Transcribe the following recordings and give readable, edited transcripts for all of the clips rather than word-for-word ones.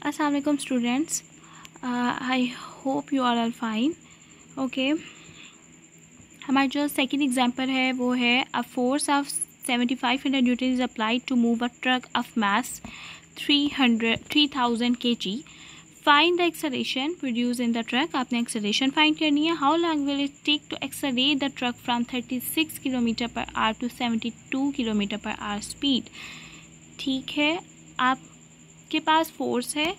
अस्सलाम वालेकुम students, I hope you are all fine. Okay, हमारा जो सेकंड एग्जांपल है वो है a force of 7500 newton is applied to move a truck of mass 3000 kg। Find the acceleration produce in the truck. आपने acceleration find करनी है। How long will it take to accelerate the truck from 36 kilometre per hour to 72 kilometre per hour speed. ठीक है, आपके पास force है,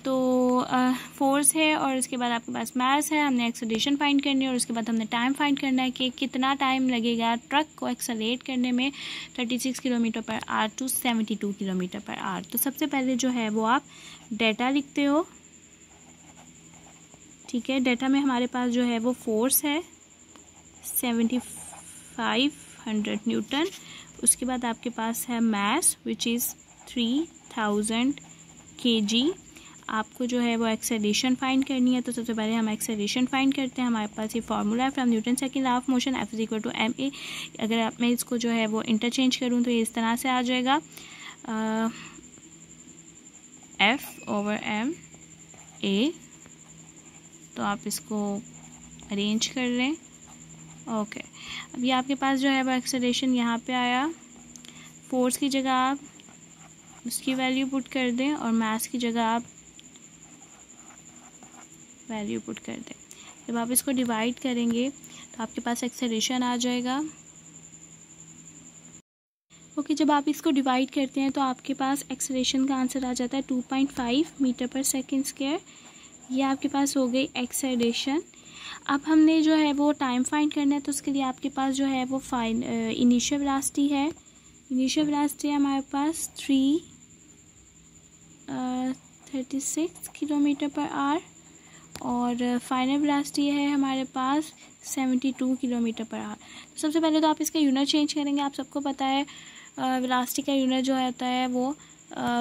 तो force है और उसके बाद आपके पास मास है। हमने एक्सेलरेशन फाइंड करनी है और उसके बाद हमने टाइम फाइंड करना है कि कितना टाइम लगेगा ट्रक को एक्सेलरेट करने में 36 kilometre per hour to 72 kilometre per hour. तो सबसे पहले जो है वो आप डेटा लिखते हो। ठीक है, डेटा में हमारे पास जो है वो फोर्स है 7500 न्यूटन। उसके बाद आपके पास है मास विच इज़ 3000 kg। आपको जो है वो एक्सेलरेशन फाइंड करनी है। तो सबसे पहले हम एक्सेलरेशन फाइंड करते हैं। हमारे पास ये फार्मूला है from Newton second law of motion, F equal to ma। अगर मैं इसको जो है वो इंटरचेंज करूँ तो ये इस तरह से आ जाएगा, F/ma। तो आप इसको अरेंज कर लें। ओके, अब ये आपके पास जो है वो एक्सेलरेशन यहाँ पे आया। फोर्स की जगह आप उसकी वैल्यू पुट कर दें और मास की जगह आप वैल्यू पुट कर दें। जब आप इसको डिवाइड करेंगे तो आपके पास एक्सेलरेशन आ जाएगा। ओके, जब आप इसको डिवाइड करते हैं तो आपके पास एक्सेलरेशन का आंसर आ जाता है 2.5 मीटर पर सेकेंड स्क्वायर। ये आपके पास हो गई एक्सेलरेशन। अब हमने जो है वो टाइम फाइंड करना है, तो उसके लिए आपके पास जो है वो इनिशियल वेलोसिटी है। इनिशियल वेलोसिटी है हमारे पास 36 किलोमीटर पर आवर और फाइनल वेलोसिटी है हमारे पास 72 किलोमीटर पर आवर। तो सबसे पहले तो आप इसका यूनिट चेंज करेंगे। आप सबको पता है वेलोसिटी का यूनिट जो होता है वो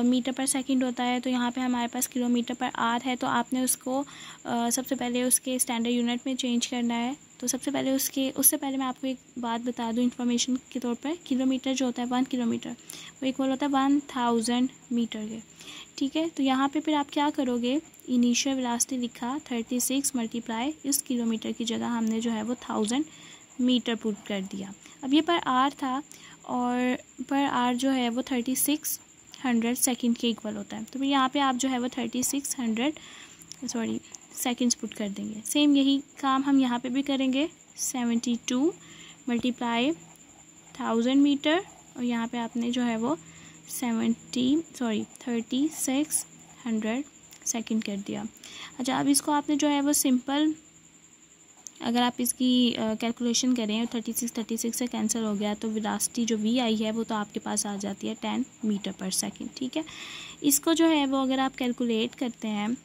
मीटर पर सेकंड होता है। तो यहाँ पे हमारे पास किलोमीटर पर आवर है, तो आपने उसको सबसे पहले उसके स्टैंडर्ड यूनिट में चेंज करना है। तो सबसे पहले उससे पहले मैं आपको एक बात बता दूँ इन्फॉर्मेशन के तौर पर। किलोमीटर जो होता है 1 किलोमीटर वो इक्वल होता है 1000 मीटर के। ठीक है, तो यहाँ पे फिर आप क्या करोगे, इनिशियल वेलोसिटी लिखा 36 मल्टीप्लाई इस किलोमीटर की जगह हमने जो है वो 1000 मीटर पुट कर दिया। अब ये पर आर था और पर आर जो है वो 3600 सेकंड के इक्वल होता है। तो फिर यहाँ पे आप जो है वो 3600 सेकंड्स पुट कर देंगे। सेम यही काम हम यहाँ पे भी करेंगे। 72 मल्टीप्लाई 1000 मीटर और यहाँ पे आपने जो है वो 3600 सेकंड कर दिया। अच्छा, अब इसको आपने जो है वो सिंपल, अगर आप इसकी कैलकुलेशन करें 36 से कैंसिल हो गया तो वेलोसिटी जो v आई है वो तो आपके पास आ जाती है 10 मीटर पर सेकंड। ठीक है, इसको जो है वो अगर आप कैलकुलेट करते हैं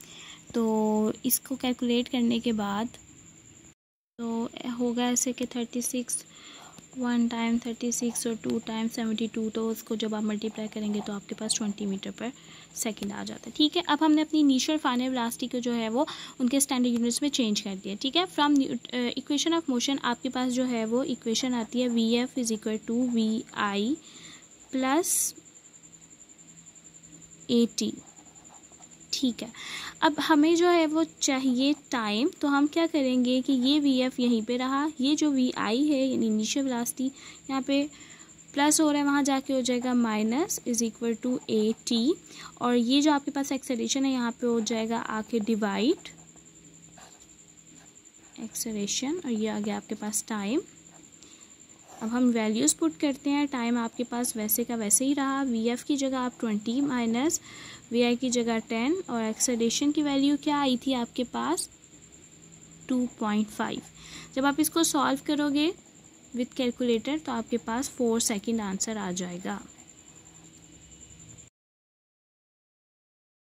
तो इसको कैलकुलेट करने के बाद तो होगा ऐसे कि 36 1 टाइम 36 और 2 टाइम 72, तो उसको जब आप मल्टीप्लाई करेंगे तो आपके पास 20 मीटर पर सेकंड आ जाता है। ठीक है, अब हमने अपनी इनिशियल फाइनल वेलोसिटी को जो है वो उनके स्टैंडर्ड यूनिट्स में चेंज कर दिया। ठीक है, फ्रॉम इक्वेशन ऑफ मोशन आपके पास जो है वो इक्वेशन आती है Vf is equal to Vi plus AT। ठीक है, अब हमें जो है वो चाहिए टाइम, तो हम क्या करेंगे कि ये Vf यहीं पे रहा, ये जो Vi है यानी इनिशियल वेलोसिटी यहाँ पे प्लस हो रहा है, वहाँ जाके हो जाएगा minus is equal to AT। और ये जो आपके पास एक्सेलरेशन है यहाँ पे हो जाएगा आके डिवाइड एक्सेलरेशन और ये आ गया आपके पास टाइम। अब हम वैल्यूज़ पुट करते हैं। टाइम आपके पास वैसे का वैसे ही रहा। Vf की जगह आप 20 माइनस Vi की जगह 10 और एक्सेलरेशन की वैल्यू क्या आई थी आपके पास 2.5। जब आप इसको सॉल्व करोगे विथ कैलकुलेटर तो आपके पास 4 सेकंड आंसर आ जाएगा।